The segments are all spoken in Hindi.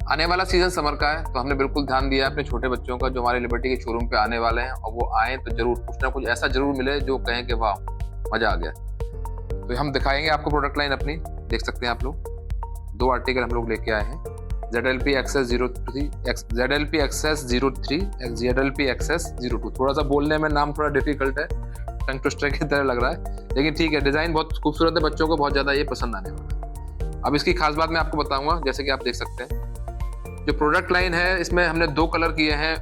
आने वाला सीजन समर का है, तो हमने बिल्कुल ध्यान दिया है अपने छोटे बच्चों का जो हमारे लिबर्टी के शोरूम पे आने वाले हैं, और वो आए तो जरूर कुछ ना कुछ ऐसा जरूर मिले जो कहें कि वाह मजा आ गया। तो हम दिखाएंगे आपको प्रोडक्ट लाइन अपनी, देख सकते हैं आप लोग। 2 आर्टिकल हम लोग लेके आए हैं, ZLP XS 03, ZLP XS 03, ZLP XS 02। थोड़ा सा बोलने में नाम थोड़ा डिफिकल्ट है, टंग ट्विस्टर की तरह लग रहा है, लेकिन ठीक है, डिजाइन बहुत खूबसूरत है, बच्चों को बहुत ज्यादा ये पसंद आने वाला है। अब इसकी खास बात मैं आपको बताऊंगा, जैसे कि आप देख सकते हैं जो प्रोडक्ट लाइन है, इसमें हमने 2 कलर किए हैं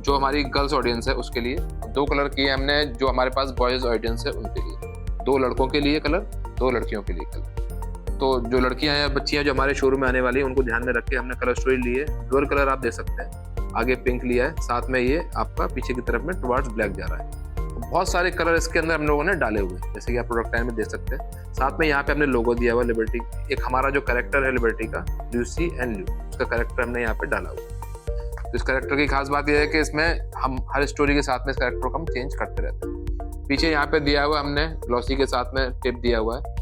जो हमारी गर्ल्स ऑडियंस है उसके लिए, 2 कलर किए हमने जो हमारे पास बॉयज ऑडियंस है उनके लिए। 2 लड़कों के लिए कलर, 2 लड़कियों के लिए कलर। तो जो लड़कियां हैं, बच्चियां जो हमारे शोरूम में आने वाली है, उनको ध्यान में रख के हमने कलर स्टोरी ली है। डुअल कलर आप देख सकते हैं, आगे पिंक लिया है, साथ में ये आपका पीछे की तरफ में टुवर्ड्स ब्लैक जा रहा है। तो बहुत सारे कलर इसके अंदर हम लोगों ने डाले हुए हैं, जैसे कि आप प्रोडक्ट लाइन में देख सकते हैं। साथ में यहाँ पे हमने लोगो दिया हुआ लिबर्टी, एक हमारा जो कैरेक्टर है लिबर्टी का, ल्यूसी एंड ल्यू, उसका कैरेक्टर हमने यहाँ पे डाला हुआ है। तो इस कैरेक्टर की खास बात यह है कि इसमें हम हर स्टोरी के साथ में इस कैरेक्टर को हम चेंज करते रहते हैं। पीछे यहाँ पे दिया हुआ हमने ग्लॉसी के साथ में टिप दिया हुआ है,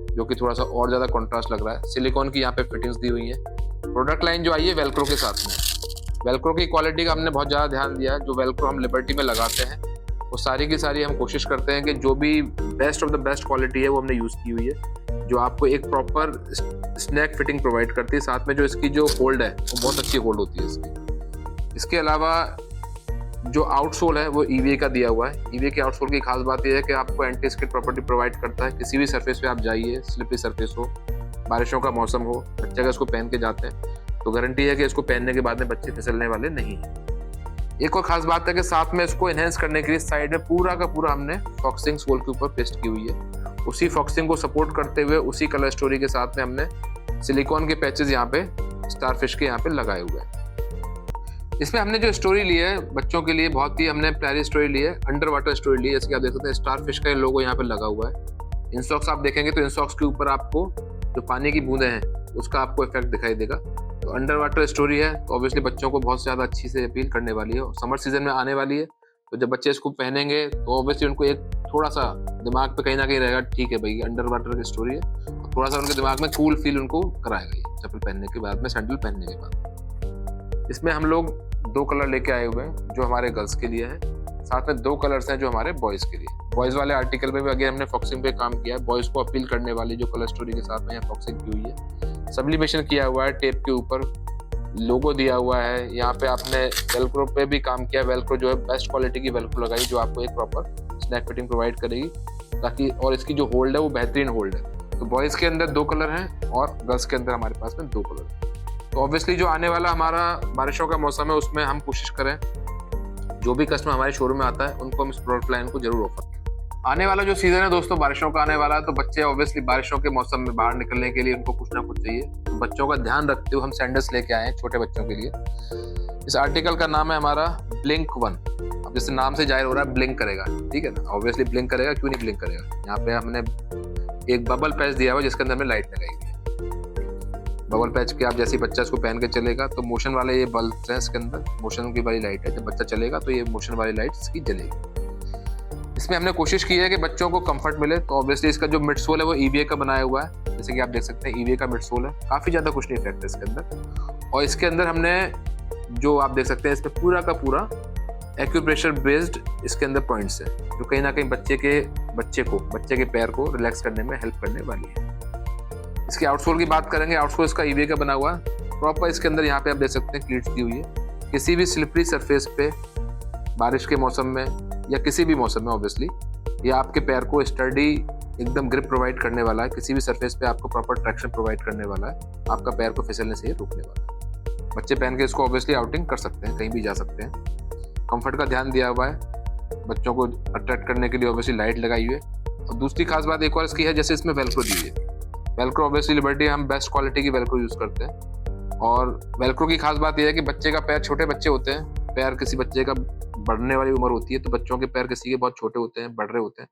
जो कि थोड़ा सा और ज्यादा कंट्रास्ट लग रहा है। सिलिकॉन की यहाँ पे फिटिंग्स दी हुई है। प्रोडक्ट लाइन जो आई है वेलक्रो के साथ में, वेलक्रो की क्वालिटी का हमने बहुत ज्यादा ध्यान दिया है। जो वेलक्रो हम लिबर्टी में लगाते हैं वो सारी की सारी हम कोशिश करते हैं कि जो भी best of the best quality है वो हमने यूज की हुई है, जो आपको एक प्रॉपर स्नैक फिटिंग प्रोवाइड करती है। साथ में जो इसकी जो होल्ड है वो बहुत अच्छी होल्ड होती है इसकी। इसके अलावा जो आउटसोल है वो EVA का दिया हुआ है। EVA के आउटसोल की खास बात यह है कि आपको एंटी स्किड प्रॉपर्टी प्रोवाइड करता है। किसी भी सरफेस पे आप जाइए, स्लिपरी सरफेस हो, बारिशों का मौसम हो, बच्चे अगर इसको पहन के जाते हैं तो गारंटी है कि इसको पहनने के बाद में बच्चे फिसलने वाले नहीं हैं। एक और खास बात है कि साथ में इसको एनहेंस करने के लिए साइड में पूरा का पूरा हमने फॉक्सिंग सोल के ऊपर पेस्ट की हुई है। उसी फॉक्सिंग को सपोर्ट करते हुए उसी कलर स्टोरी के साथ में हमने सिलिकॉन के पैचेस यहाँ पे स्टारफिश के यहाँ पे लगाए हुए हैं। इसमें हमने जो स्टोरी ली है बच्चों के लिए, बहुत ही हमने प्यारी स्टोरी ली है, अंडर वाटर स्टोरी ली है। जैसे कि आप देख सकते हैं स्टारफिश का लोगो यहाँ पे लगा हुआ है। इंसॉक्स आप देखेंगे तो इंसॉक्स के ऊपर आपको जो पानी की बूंदें हैं उसका आपको इफेक्ट दिखाई देगा। तो अंडर वाटर स्टोरी है, तो ऑब्वियसली बच्चों को बहुत ज़्यादा अच्छी से अपील करने वाली है। और समर सीजन में आने वाली है, तो जब बच्चे इसको पहनेंगे तो ऑब्वियसली उनको एक थोड़ा सा दिमाग पे कहीं ना कहीं रहेगा, ठीक है भाई अंडर वाटर की स्टोरी है, तो थोड़ा सा उनके दिमाग में कूल फील उनको कराएगा ये चप्पल पहनने के बाद में, सैंडल पहनने के बाद। इसमें हम लोग 2 कलर लेके आए हुए हैं जो हमारे गर्ल्स के लिए हैं, साथ में 2 कलर्स हैं जो हमारे बॉयज़ के लिए। बॉयज़ वाले आर्टिकल में भी अगेन हमने फॉक्सिंग पे काम किया है। बॉयज़ को अपील करने वाली जो कलर स्टोरी के साथ में यहाँ फॉक्सिंग की हुई है, सब्लिमेशन किया हुआ है, टेप के ऊपर लोगो दिया हुआ है। यहाँ पे आपने वेलक्रो पे भी काम किया है। वेलक्रो जो है बेस्ट क्वालिटी की वेलक्रो लगाई, जो आपको एक प्रॉपर स्नैक फिटिंग प्रोवाइड करेगी, ताकि और इसकी जो होल्ड है वो बेहतरीन होल्ड है। तो बॉयज़ के अंदर 2 कलर हैं और गर्ल्स के अंदर हमारे पास में 2 कलर हैं। तो ऑब्वियसली जो आने वाला हमारा बारिशों का मौसम है उसमें हम कोशिश करें जो भी कस्टमर हमारे शोरूम में आता है उनको हम इस प्रोडक्ट लाइन को जरूर ऑफर करें। आने वाला जो सीजन है दोस्तों बारिशों का आने वाला है, तो बच्चे ऑब्वियसली बारिशों के मौसम में बाहर निकलने के लिए उनको कुछ ना कुछ चाहिए। तो बच्चों का ध्यान रखते हुए हम सैंडल्स लेके आए हैं छोटे बच्चों के लिए। इस आर्टिकल का नाम है हमारा ब्लिंक 1। अब जैसे नाम से जाहिर हो रहा है ब्लिंक करेगा, ठीक है ना, ऑब्वियसली ब्लिंक करेगा, क्यों नहीं ब्लिंक करेगा। यहाँ पे हमने एक बबल पैच दिया हुआ जिसके अंदर हमने लाइट लगाई है। बबल पैच के आप जैसे बच्चा इसको पहन के चलेगा तो मोशन वाले ये बल्ब है इसके अंदर, मोशन की वाली लाइट है। जब बच्चा चलेगा तो ये मोशन वाली लाइट इसकी जलेगी। इसमें हमने कोशिश की है कि बच्चों को कंफर्ट मिले, तो ऑब्वियसली इसका जो मिड सोल है वो EVA का बनाया हुआ है। जैसे कि आप देख सकते हैं EVA का मिड सोल है, काफ़ी ज़्यादा कुशनी इफेक्ट है इसके अंदर। और इसके अंदर हमने जो आप देख सकते हैं इसमें पूरा का पूरा एक्यूप्रेशर बेस्ड इसके अंदर पॉइंट्स है, जो कहीं ना कहीं बच्चे के पैर को रिलैक्स करने में हेल्प करने वाली है। इसके आउटसोल की बात करेंगे, आउटसोल इसका EVA का बना हुआ है प्रॉपर। इसके अंदर यहाँ पे आप देख सकते हैं क्लीट्स दी हुई है। किसी भी स्लिपरी सरफेस पे बारिश के मौसम में या किसी भी मौसम में ऑब्वियसली ये आपके पैर को स्टडी एकदम ग्रिप प्रोवाइड करने वाला है। किसी भी सरफेस पे आपको प्रॉपर ट्रैक्शन प्रोवाइड करने वाला है, आपका पैर को फिसलने से ही रोकने वाला है। बच्चे पहन के इसको ऑब्वियसली आउटिंग कर सकते हैं, कहीं भी जा सकते हैं। कंफर्ट का ध्यान दिया हुआ है, बच्चों को अट्रैक्ट करने के लिए ऑब्वियसली लाइट लगाई हुई है। और दूसरी खास बात एक और इसकी है, जैसे इसमें वेलक्रो दी है। वेलक्रो ऑब्वियसली लिबर्टी हम बेस्ट क्वालिटी की वेलक्रो यूज़ करते हैं। और वेलक्रो की खास बात यह है कि बच्चे का पैर, छोटे बच्चे होते हैं, पैर किसी बच्चे का बढ़ने वाली उम्र होती है, तो बच्चों के पैर किसी के बहुत छोटे होते हैं, बढ़ रहे होते हैं,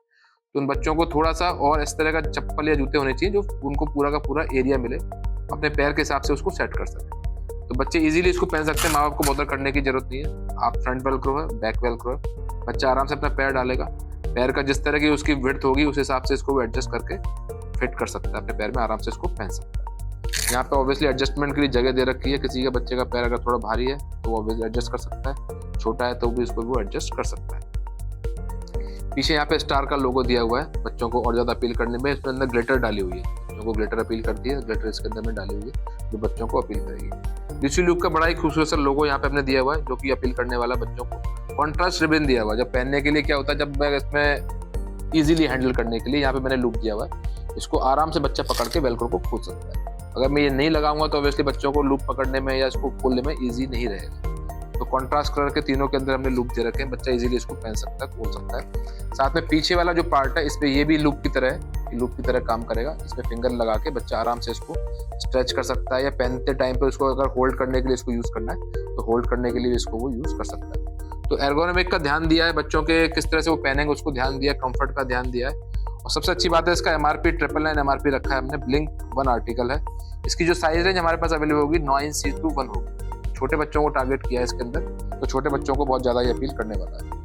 तो उन बच्चों को थोड़ा सा और इस तरह का चप्पल या जूते होने चाहिए जो उनको पूरा का पूरा एरिया मिले, अपने पैर के हिसाब से उसको सेट कर सकें। तो बच्चे इजीली इसको पहन सकते हैं, माँ बाप को बॉदर करने की जरूरत नहीं है। आप फ्रंट वेलक्रो है, बैक वेलक्रो है, बच्चा आराम से अपना पैर डालेगा, पैर का जिस तरह की उसकी विड्थ होगी उस हिसाब से इसको एडजस्ट करके फिट कर सकता है, अपने पैर में आराम से इसको पहन सकता है। यहाँ पे ऑब्वियसली एडजस्टमेंट के लिए जगह दे रखी है, किसी के बच्चे का पैर अगर थोड़ा भारी है तो वो ऑब्वियसली एडजस्ट कर सकता है, छोटा है तो भी इसको वो एडजस्ट कर सकता है। पीछे यहाँ पे स्टार का लोगो दिया हुआ है बच्चों को और ज़्यादा अपील करने में। इसमें अंदर ग्लिटर डाली हुई है, बच्चों को ग्लिटर अपील करती है, ग्लिटर इसके अंदर में डाली हुई है जो बच्चों को अपील करेगी। ल्यूसी लुक का बड़ा ही खूबसूरत सा लोगो यहाँ पे हमने दिया हुआ है जो कि अपील करने वाला बच्चों को। कॉन्ट्रास्ट रिबन दिया हुआ है, जब पहनने के लिए क्या होता है, जब मैं इसमें इजीली हैंडल करने के लिए यहाँ पे मैंने लूप दिया हुआ है, इसको आराम से बच्चा पकड़ के वेलक्रो को खोल सकता है। अगर मैं ये नहीं लगाऊंगा तो ऑब्वियसली बच्चों को लूप पकड़ने में या इसको खोलने में ईजी नहीं रहेगा। तो कॉन्ट्रास्ट कलर के तीनों के अंदर हमने लूप दे रखे हैं, बच्चा इजीली इसको पहन सकता है, खोल सकता है। साथ में पीछे वाला जो पार्ट है इस पे ये भी लूप की तरह है, लूप की तरह काम करेगा। इसमें फिंगर लगा के बच्चा आराम से इसको स्ट्रेच कर सकता है, या पहनते टाइम पे उसको अगर होल्ड करने के लिए इसको यूज करना है तो होल्ड करने के लिए इसको वो यूज कर सकता है। तो एर्गोनॉमिक का ध्यान दिया है, बच्चों के किस तरह से वो पहनेंगे उसको ध्यान दिया है, कंफर्ट का ध्यान दिया है। और सबसे अच्छी बात है इसका एमआरपी 999 एमआरपी रखा है हमने, ब्लिंक 1 आर्टिकल है। इसकी जो साइज रेंज हमारे पास अवेलेबल होगी 9C21 होगी। छोटे बच्चों को टारगेट किया है इसके अंदर, तो छोटे बच्चों को बहुत ज़्यादा ये अपील करने वाला है।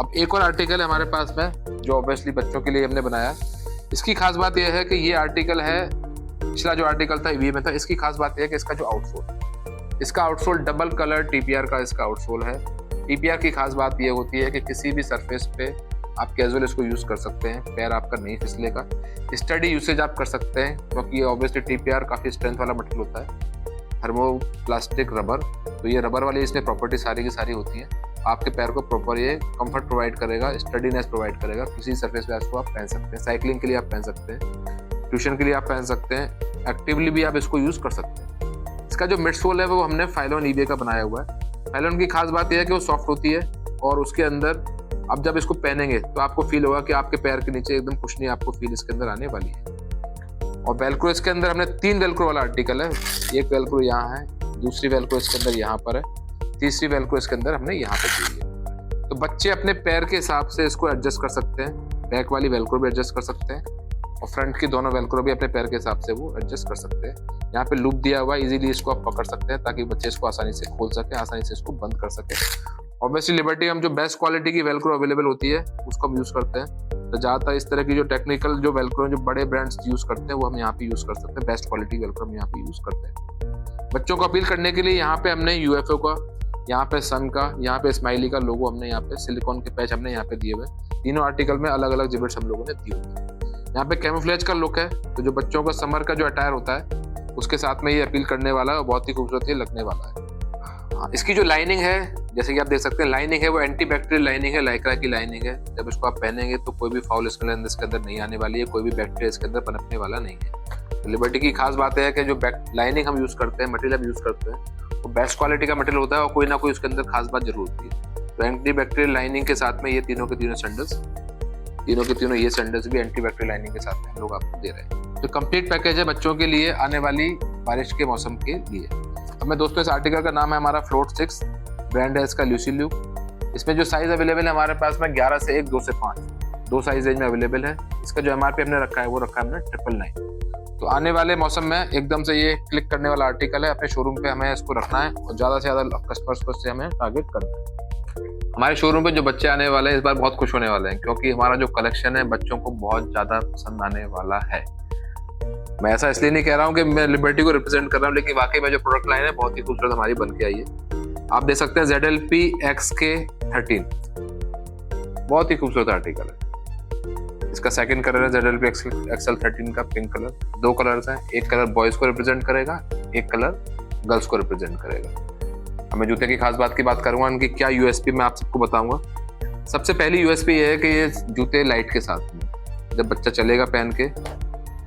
अब एक और आर्टिकल है हमारे पास में जो ऑब्वियसली बच्चों के लिए हमने बनाया। इसकी खास बात यह है कि ये आर्टिकल है, पिछला जो आर्टिकल था ईवी में था, इसकी खास बात यह है कि इसका जो आउटसोल, इसका आउटसोल डबल कलर टीपीआर का इसका आउटसोल है। टीपीआर की खास बात यह होती है कि किसी भी सरफेस पे आप कैजुअल इसको यूज कर सकते हैं, पैर आपका नहीं फिसलेगा। स्टडी यूसेज आप कर सकते हैं क्योंकि ये ऑब्वियसली टीपीआर काफ़ी स्ट्रेंथ वाला मटेरियल होता है, थर्मोप्लास्टिक रबर। तो ये रबर वाली इसमें प्रॉपर्टी सारी की सारी होती है, आपके पैर को प्रॉपर ये कंफर्ट प्रोवाइड करेगा, स्टडीनेस प्रोवाइड करेगा। किसी सरफेस पे इसको आप पहन सकते हैं, साइकिलिंग के लिए आप पहन सकते हैं, ट्यूशन के लिए आप पहन सकते हैं, एक्टिवली भी आप इसको यूज कर सकते हैं। इसका जो मिड सोल है वो हमने फाइलोन ईबे का बनाया हुआ है। फाइलोन की खास बात यह है कि वो सॉफ्ट होती है और उसके अंदर अब जब इसको पहनेंगे तो आपको फील होगा कि आपके पैर के नीचे एकदम कुछ नहीं, आपको फील इसके अंदर आने वाली है। और वेलक्रो इसके अंदर हमने 3 वेलक्रो वाला आर्टिकल है, एक वेलक्रो यहाँ है, दूसरी वेलक्रो इसके अंदर यहाँ पर है, तीसरी वेलक्रो इसके अंदर हमने यहाँ पर दी है। तो बच्चे अपने पैर के हिसाब से इसको एडजस्ट कर सकते हैं, बैक वाली वेलक्रो भी एडजस्ट कर सकते हैं और फ्रंट की दोनों वेलक्रो भी अपने पैर के हिसाब से वो एडजस्ट कर सकते हैं। यहाँ पे लूप दिया हुआ है, इजीली इसको आप पकड़ सकते हैं ताकि बच्चे इसको आसानी से खोल सके, आसानी से इसको बंद कर सके। ऑब्वियसली लिबर्टी हम जो बेस्ट क्वालिटी की वेलक्रो अवेलेबल होती है उसको हम यूज करते हैं। तो ज़्यादातर इस तरह की जो टेक्निकल जो वेलक्रो जो बड़े ब्रांड्स यूज करते हैं वो हम यहाँ पे यूज कर सकते हैं, बेस्ट क्वालिटी वेलक्रो हम यहाँ पे यूज करते हैं। बच्चों को अपील करने के लिए यहाँ पे हमने यूएफओ का, यहाँ पे सन का, यहाँ पे स्माइली का लोगो हमने यहाँ पे, सिलिकॉन के पैच हमने यहाँ पे दिए हुए। तीनों आर्टिकल में अलग अलग जिबिट्स हम लोगों ने दिए हुए। यहाँ पे कैमोफ्लेज का लुक है, तो जो बच्चों का समर का जो अटायर होता है उसके साथ में ये अपील करने वाला है और बहुत ही खूबसूरत ये लगने वाला है। इसकी जो लाइनिंग है जैसे कि आप देख सकते हैं, लाइनिंग है वो एंटी बैक्टीरियल लाइनिंग है, लाइक्रा की लाइनिंग है। जब इसको आप पहनेंगे तो कोई भी फाउल स्मेल इसके अंदर नहीं आने वाली है, कोई भी बैक्टीरिया इसके अंदर पनपने वाला नहीं है। तो लिबर्टी की खास बात है कि जो लाइनिंग हम यूज करते हैं, मटेरियल हम यूज करते हैं वो बेस्ट क्वालिटी का मटेरियल होता है और कोई ना कोई उसके अंदर खास बात जरूर होती है। तो एंटी बैक्टीरियल लाइनिंग के साथ में ये तीनों के तीनों सैंडल्स, तीनों के तीनों ये सैंडल्स भी एंटी बैक्टीरियल लाइनिंग के साथ में हम लोग आपको दे रहे हैं। तो कंप्लीट पैकेज है बच्चों के लिए आने वाली बारिश के मौसम के लिए। अब मैं दोस्तों इस आर्टिकल का नाम है हमारा फ्लोट 6, ब्रांड है इसका ल्यूसी लुक। इसमें जो साइज अवेलेबल है हमारे पास में 11 से 1, 2 से 5, 2 साइज रेंज में अवेलेबल है। इसका जो एमआरपी हमने रखा है वो रखा है हमने 999। तो आने वाले मौसम में एकदम से ये क्लिक करने वाला आर्टिकल है, अपने शोरूम पे हमें इसको रखना है और ज़्यादा से ज़्यादा कस्टमर्स को इससे हमें टारगेट करना है। हमारे शोरूम पे जो बच्चे आने वाले हैं इस बार बहुत खुश होने वाले हैं क्योंकि हमारा जो कलेक्शन है बच्चों को बहुत ज़्यादा पसंद आने वाला है। मैं ऐसा इसलिए नहीं कह रहा हूँ कि मैं लिबर्टी को रिप्रेजेंट कर रहा हूँ, लेकिन वाकई में जो प्रोडक्ट लाइन है बहुत ही खूबसूरत हमारी बन के आई है। आप देख सकते हैं ZLP XK13, बहुत ही खूबसूरत आर्टिकल है। इसका सेकंड कलर है ZLP XL13 का पिंक कलर। 2 कलर्स हैं, एक कलर बॉयज को रिप्रेजेंट करेगा, एक कलर गर्ल्स को रिप्रेजेंट करेगा। अब मैं जूते की खास बात की बात करूंगा, इनकी क्या यूएसपी मैं आप सबको बताऊंगा। सबसे पहली यूएसपी ये है कि ये जूते लाइट के साथ में, जब बच्चा चलेगा पहन के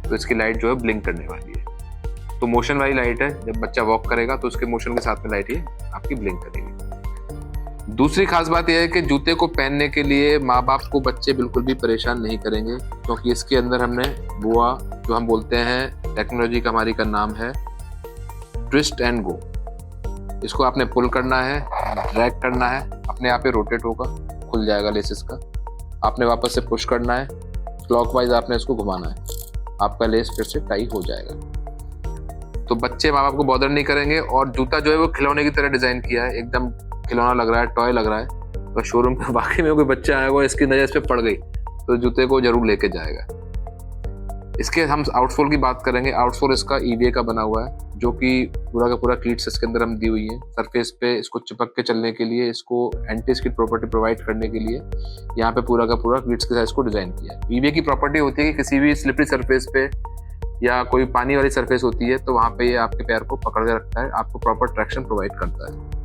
तो इसकी लाइट जो है ब्लिंक करने वाली है। तो मोशन वाली लाइट है, जब बच्चा वॉक करेगा तो उसके मोशन के साथ में लाइट ये आपकी ब्लिंक करेगी। दूसरी खास बात यह है कि जूते को पहनने के लिए माँ बाप को बच्चे बिल्कुल भी परेशान नहीं करेंगे क्योंकि इसके अंदर हमने बुआ जो हम बोलते हैं, टेक्नोलॉजी का हमारी का नाम है ट्विस्ट एंड गो। इसको आपने पुल करना है, ड्रैग करना है, अपने आप ही रोटेट होगा, खुल जाएगा लेसेस का। आपने वापस से पुश करना है, क्लॉकवाइज आपने इसको घुमाना है, आपका लेस फिर से टाई हो जाएगा। तो बच्चे माँ बाप को बॉदर नहीं करेंगे। और जूता जो है वो खिलौने की तरह डिजाइन किया है, एकदम खिलौना लग रहा है, टॉय लग रहा है। तो शोरूम में वाकई में कोई बच्चा आएगा, इसकी नजर इस पे पड़ गई तो जूते को जरूर लेके जाएगा। इसके हम आउटसोल की बात करेंगे। आउटसोल इसका EVA का बना हुआ है, जो कि पूरा का पूरा क्लीट्स इसके अंदर हम दी हुई है। सरफेस पे इसको चिपक के चलने के लिए, इसको एंटी स्किड प्रॉपर्टी प्रोवाइड करने के लिए यहाँ पे पूरा का पूरा क्लीट्स के साथ इसको डिजाइन किया है। EVA की प्रॉपर्टी होती है कि किसी भी स्लिपरी सरफेस पे या कोई पानी वाली सरफेस होती है तो वहाँ पे ये आपके पैर को पकड़ के रखता है, आपको प्रॉपर ट्रैक्शन प्रोवाइड करता है।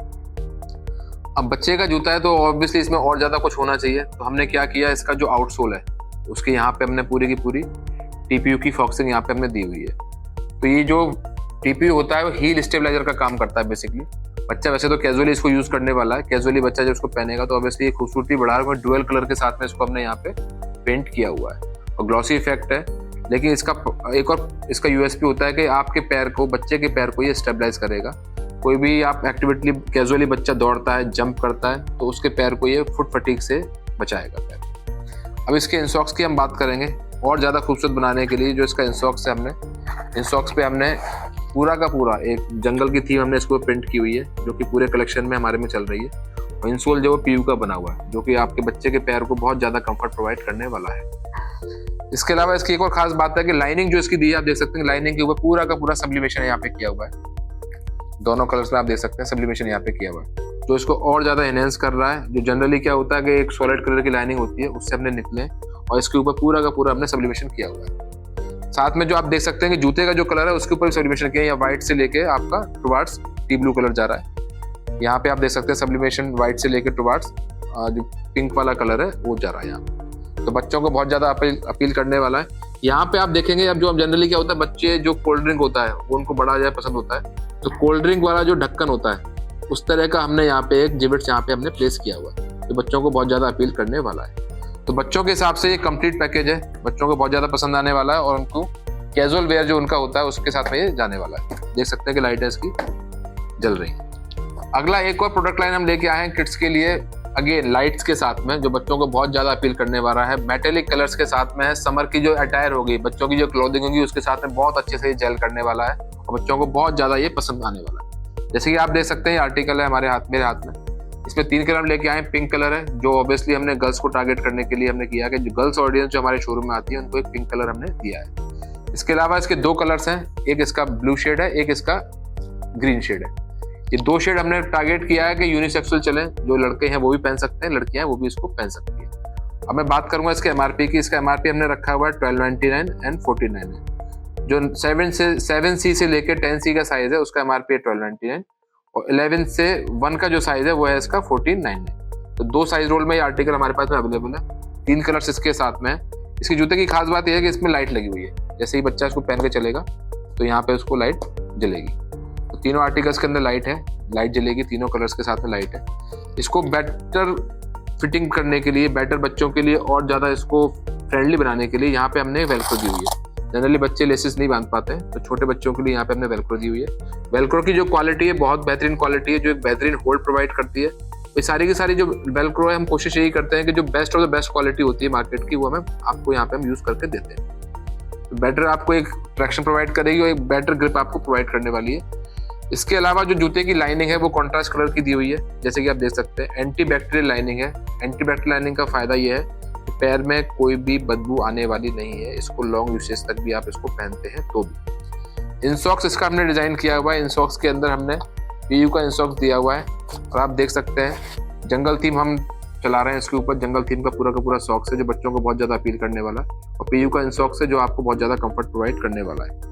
अब बच्चे का जूता है तो ऑब्वियसली इसमें और ज्यादा कुछ होना चाहिए, तो हमने क्या किया, इसका जो आउटसोल है उसके यहाँ पे हमने पूरी की पूरी TPU की फॉक्सिंग यहाँ पे हमने दी हुई है। तो ये जो TPU होता है वो हील स्टेबलाइजर का काम करता है बेसिकली। बच्चा वैसे तो कैजुअली इसको यूज करने वाला है, कैजुअली बच्चा जब इसको पहनेगा तो ऑब्वियसली ये खूबसूरती बढ़ा रहा है। डुअल कलर के साथ में इसको हमने यहाँ पे पेंट किया हुआ है और ग्लॉसी इफेक्ट है। लेकिन इसका एक और इसका USP होता है कि आपके पैर को, बच्चे के पैर को ये स्टेबलाइज करेगा। कोई भी आप एक्टिविटी कैजुअली बच्चा दौड़ता है, जंप करता है, तो उसके पैर को ये फुट फटीग से बचाएगा पैर। अब इसके इंसॉक्स की हम बात करेंगे और ज़्यादा खूबसूरत बनाने के लिए। जो इसका इंसॉक्स है, हमने इंसॉक्स पे हमने पूरा का पूरा एक जंगल की थीम हमने इसको प्रिंट की हुई है, जो कि पूरे कलेक्शन में हमारे में चल रही है। और इंसोल जो PU का बना हुआ है, जो कि आपके बच्चे के पैर को बहुत ज़्यादा कंफर्ट प्रोवाइड करने वाला है। इसके अलावा इसकी एक और खास बात है कि लाइनिंग जो इसकी दी है, आप देख सकते हैं लाइनिंग के ऊपर पूरा का पूरा सब्लिमेशन यहाँ पे किया हुआ है। दोनों कलर्स में आप देख सकते हैं सब्लिमेशन यहाँ पे किया हुआ है, जो इसको और ज़्यादा एनहेंस कर रहा है। जो जनरली क्या होता है कि एक सॉलिड कलर की लाइनिंग होती है, उससे हमने निकले और इसके ऊपर पूरा का पूरा हमने सब्लिमेशन किया हुआ है। साथ में जो आप देख सकते हैं कि जूते का जो कलर है उसके ऊपर सब्लिमेशन किया है, या व्हाइट से लेके आपका टुवार्ड्स टी ब्लू कलर जा रहा है। यहाँ पे आप देख सकते हैं सब्लिमेशन व्हाइट से लेके टुवार्ड्स जो पिंक वाला कलर है वो जा रहा है यहाँ। तो बच्चों को बहुत ज़्यादा अपील करने वाला है। यहाँ पे आप देखेंगे, अब जो जनरली क्या होता है, बच्चे जो कोल्ड ड्रिंक होता है वो उनको बड़ा ज़्यादा पसंद होता है, तो कोल्ड ड्रिंक वाला जो ढक्कन होता है उस तरह का हमने यहाँ पे एक जिबिट्स यहाँ पे हमने प्लेस किया हुआ है, तो बच्चों को बहुत ज़्यादा अपील करने वाला है। तो बच्चों के हिसाब से ये कंप्लीट पैकेज है, बच्चों को बहुत ज़्यादा पसंद आने वाला है और उनको कैजुअल वेयर जो उनका होता है उसके साथ में ये जाने वाला है। देख सकते हैं कि लाइटें इसकी जल रही हैं। अगला एक और प्रोडक्ट लाइन हम लेके आए हैं किड्स के लिए, अगेन लाइट्स के साथ में, जो बच्चों को बहुत ज़्यादा अपील करने वाला है। मेटेलिक कलर्स के साथ में है। समर की जो अटायर होगी, बच्चों की जो क्लोथिंग होगी, उसके साथ में बहुत अच्छे से ये जेल करने वाला है और बच्चों को बहुत ज़्यादा ये पसंद आने वाला है। जैसे कि आप देख सकते हैं ये आर्टिकल है हमारे हाथ, मेरे हाथ में। इसमें 3 कलर हम लेके आए। पिंक कलर है, जो ऑब्वियसली हमने गर्ल्स को टारगेट करने के लिए हमने किया कि जो गर्ल्स ऑडियंस जो हमारे शोरूम में आती है उनको एक पिंक कलर हमने दिया है। इसके अलावा इसके 2 कलर्स हैं, एक इसका ब्लू शेड है, एक इसका ग्रीन शेड है। ये 2 शेड हमने टारगेट किया है कि यूनिसेक्सुअल चले, जो लड़के हैं वो भी पहन सकते हैं, लड़कियां हैं वो भी इसको पहन सकती है। अब मैं बात करूंगा इसके MRP की। इसका MRP हमने रखा हुआ है 1299 एंड 49 है। जो 7C से लेकर 10C का साइज है उसका MRP है 1299 और 11 से 1 का जो साइज है वो है इसका 1499। तो 2 साइज रोल में ये आर्टिकल हमारे पास में अवेलेबल है। 3 कलर्स इसके साथ में है। इसके जूते की खास बात यह है कि इसमें लाइट लगी हुई है, जैसे ही बच्चा इसको पहन के चलेगा तो यहाँ पे उसको लाइट जलेगी। तो तीनों आर्टिकल्स के अंदर लाइट है, लाइट जलेगी, तीनों कलर्स के साथ में लाइट है। इसको बेटर फिटिंग करने के लिए, बेटर बच्चों के लिए और ज़्यादा इसको फ्रेंडली बनाने के लिए यहाँ पे हमने वेलक्रो दी हुई है। जनरली बच्चे लेसेस नहीं बांध पाते हैं, तो छोटे बच्चों के लिए यहाँ पे हमने वेलक्रो दी हुई है। वेलक्रो की जो क्वालिटी है बहुत बेहतरीन क्वालिटी है, जो एक बेहतरीन होल्ड प्रोवाइड करती है। ये सारी की सारी जो वेलक्रो है, हम कोशिश यही करते हैं कि जो best of the best quality होती है मार्केट की, वो हमें आपको यहाँ पे हम यूज़ करके देते हैं। तो बेटर आपको एक ट्रैक्शन प्रोवाइड करेगी और एक बेटर ग्रिप आपको प्रोवाइड करने वाली है। इसके अलावा जो जूते की लाइनिंग है वो कॉन्ट्रास्ट कलर की दी हुई है, जैसे कि आप देख सकते हैं। एंटी बैक्टीरियल लाइनिंग है। एंटी बैक्टीरियल लाइनिंग का फायदा ये है कि पैर में कोई भी बदबू आने वाली नहीं है। इसको लॉन्ग यूसेज तक भी आप इसको पहनते हैं तो भी। इनसॉक्स इसका हमने डिजाइन किया हुआ है। इनसॉक्स के अंदर हमने PU का इनसॉक्स दिया हुआ है और आप देख सकते हैं जंगल थीम हम चला रहे हैं इसके ऊपर। जंगल थीम का पूरा सॉक्स है जो बच्चों को बहुत ज़्यादा अपील करने वाला है और PU का इनसॉक्स है जो आपको बहुत ज़्यादा कंफर्ट प्रोवाइड करने वाला है।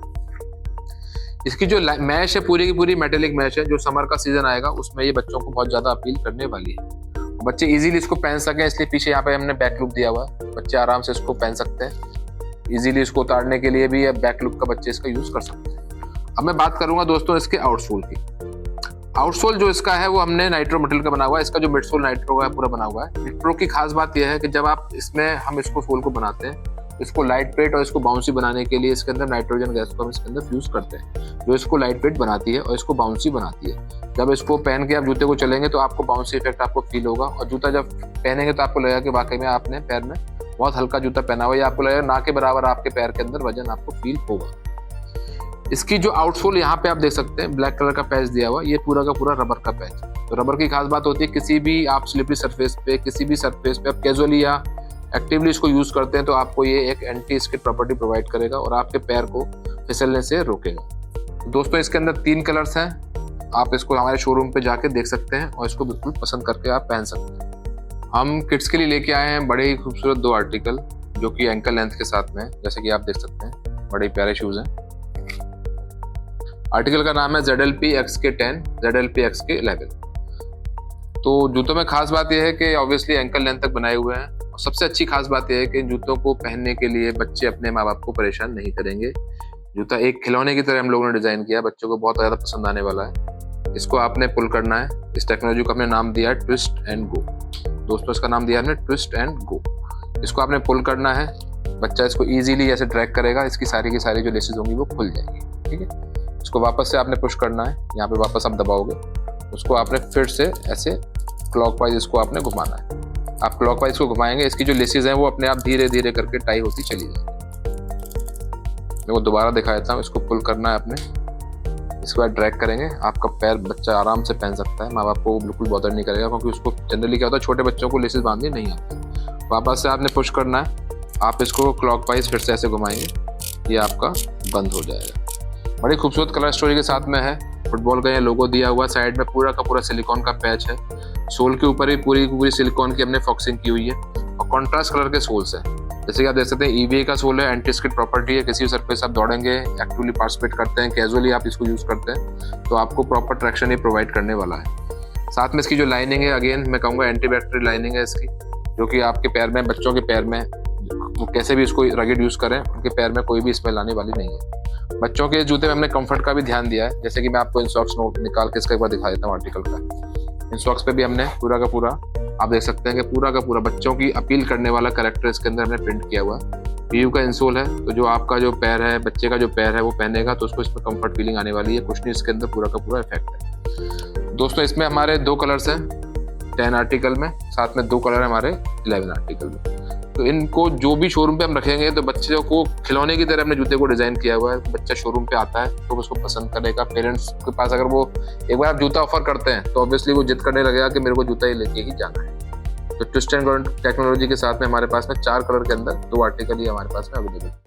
इसकी जो मैश है पूरी की पूरी मेटेलिक मैश है, जो समर का सीजन आएगा उसमें ये बच्चों को बहुत ज़्यादा अपील करने वाली है। बच्चे इजीली इसको पहन सकें इसलिए पीछे यहाँ पे हमने बैक लुक दिया हुआ है। बच्चे आराम से इसको पहन सकते हैं। इजीली इसको उतारने के लिए भी या बैक लुक का बच्चे इसका यूज़ कर सकते हैं। अब मैं बात करूँगा दोस्तों इसके आउटसोल की। आउटसोल जो इसका है वो हमने नाइट्रो मटेरियल का बना हुआ है। इसका जो मिडसोल नाइट्रो का पूरा बना हुआ है। नाइट्रो की खास बात यह है कि जब आप इसमें हम इसको सोल को बनाते हैं, इसको लाइट वेट और इसको बाउंसी बनाने के लिए इसके अंदर नाइट्रोजन गैस को हम इसके अंदर फ्यूज करते हैं, जो इसको लाइट वेट बनाती है और इसको बाउंसी बनाती है। जब इसको पहन के आप जूते को चलेंगे तो आपको बाउंसी इफेक्ट आपको फील होगा और जूता जब पहनेंगे तो आपको लगेगा कि वाकई में आपने पैर में बहुत हल्का जूता पहना हुआ है, या आपको लगेगा ना के बराबर आपके पैर के अंदर वजन आपको फील होगा। इसकी जो आउटसोल यहाँ पे आप देख सकते हैं ब्लैक कलर का पैच दिया हुआ, ये पूरा का पूरा रबर का पैच। तो रबर की खास बात होती है किसी भी आप स्लिपरी सरफेस पे, किसी भी सरफेस पे आप कैजुअली या एक्टिवली इसको यूज करते हैं तो आपको ये एक एंटी स्किड प्रॉपर्टी प्रोवाइड करेगा और आपके पैर को फिसलने से रोकेगा। दोस्तों इसके अंदर 3 कलर्स हैं, आप इसको हमारे शोरूम पे जाके देख सकते हैं और इसको बिल्कुल पसंद करके आप पहन सकते हैं। हम किड्स के लिए लेके आए हैं बड़े ही खूबसूरत 2 आर्टिकल जो कि एंकल लेंथ के साथ में है, जैसे कि आप देख सकते हैं बड़े ही प्यारे शूज हैं। आर्टिकल का नाम है ZLP XK10, ZLP XK11। तो जूतों में खास बात यह है कि ऑब्वियसली एंकल लेंथ तक बनाए हुए हैं और सबसे अच्छी खास बात यह है कि जूतों को पहनने के लिए बच्चे अपने माँ बाप को परेशान नहीं करेंगे। जूता एक खिलौने की तरह हम लोगों ने डिजाइन किया, बच्चों को बहुत ज्यादा पसंद आने वाला है। इसको आपने पुल करना है। इस टेक्नोलॉजी को हमने नाम दिया है ट्विस्ट एंड गो। दोस्तों इसका नाम दिया हमने ट्विस्ट एंड गो। इसको आपने पुल करना है, बच्चा इसको इजीली ऐसे ट्रैक करेगा, इसकी सारी की सारी जो लेसेस होंगी वो खुल जाएंगी। ठीक है, इसको वापस से आपने पुश करना है, यहाँ पे वापस आप दबाओगे, उसको आपने फिर से ऐसे क्लॉकवाइज इसको आपने घुमाना है। आप क्लॉकवाइज इसको घुमाएंगे, इसकी जो लेसेस हैं वो अपने आप धीरे धीरे करके टाई होती चली जाएगी। मैं वो दोबारा दिखा देता हूँ। इसको पुल करना है आपने, इसके बाद ड्रैग करेंगे, आपका पैर बच्चा आराम से पहन सकता है। माँ बाप को बिल्कुल बॉदर नहीं करेगा, क्योंकि उसको जनरली क्या होता है छोटे बच्चों को लेसेस बांधनी नहीं आती। वापस से आपने पुश करना है, आप इसको क्लॉकवाइज फिर से ऐसे घुमाएंगे, ये आपका बंद हो जाएगा। बड़ी खूबसूरत कलर स्टोरी के साथ में है। फुटबॉल का ये लोगो दिया हुआ, साइड में पूरा का पूरा सिलिकॉन का पैच है। सोल के ऊपर भी पूरी सिलिकॉन की हमने फॉक्सिंग की हुई है और कॉन्ट्रास्ट कलर के सोल्स हैं। जैसे कि आप देख सकते हैं EVA का सोल है, एंटी स्किड प्रॉपर्टी है। किसी भी सरफेस आप दौड़ेंगे, एक्टिवली पार्टिसिपेट करते हैं, कैजुअली आप इसको यूज करते हैं तो आपको प्रॉपर ट्रैक्शन ही प्रोवाइड करने वाला है। साथ में इसकी जो लाइनिंग है, अगेन मैं कहूँगा एंटी बैक्टीरियल लाइनिंग है इसकी, जो कि आपके पैर में, बच्चों के पैर में, वो कैसे भी इसको रगड़ यूज करें, उनके पैर में कोई भी स्मेल आने वाली नहीं है। बच्चों के जूते में हमने कंफर्ट का भी ध्यान दिया है, जैसे कि मैं आपको इनसॉक्स नोट निकाल के इसका एक बार दिखा देता हूँ आर्टिकल का। इनसॉक्स पे भी हमने पूरा का पूरा, आप देख सकते हैं कि पूरा का पूरा बच्चों की अपील करने वाला कैरेक्टर इसके अंदर हमने प्रिंट किया हुआ है। PU का इंसोल है, तो जो आपका जो पैर है, बच्चे का जो पैर है वो पहनेगा तो उसको इसमें कंफर्ट फीलिंग आने वाली है। कुछ नहीं, इसके अंदर पूरा का पूरा इफेक्ट है। दोस्तों इसमें हमारे 2 कलर्स हैं 10 आर्टिकल में, साथ में 2 कलर है हमारे 11 आर्टिकल में। तो इनको जो भी शोरूम पे हम रखेंगे तो बच्चों को खिलौने की तरह हमने जूते को डिजाइन किया हुआ है। बच्चा शोरूम पे आता है तो उसको पसंद करेगा। पेरेंट्स के पास अगर वो एक बार आप जूता ऑफर करते हैं तो ऑब्वियसली वो जिद करने लगेगा कि मेरे को जूता ही लेके ही जाना है। तो ट्विस्ट एंड गो टेक्नोलॉजी के साथ में हमारे पास में 4 कलर के अंदर 2 आर्टिकल ही हमारे पास में अवेलेबल है।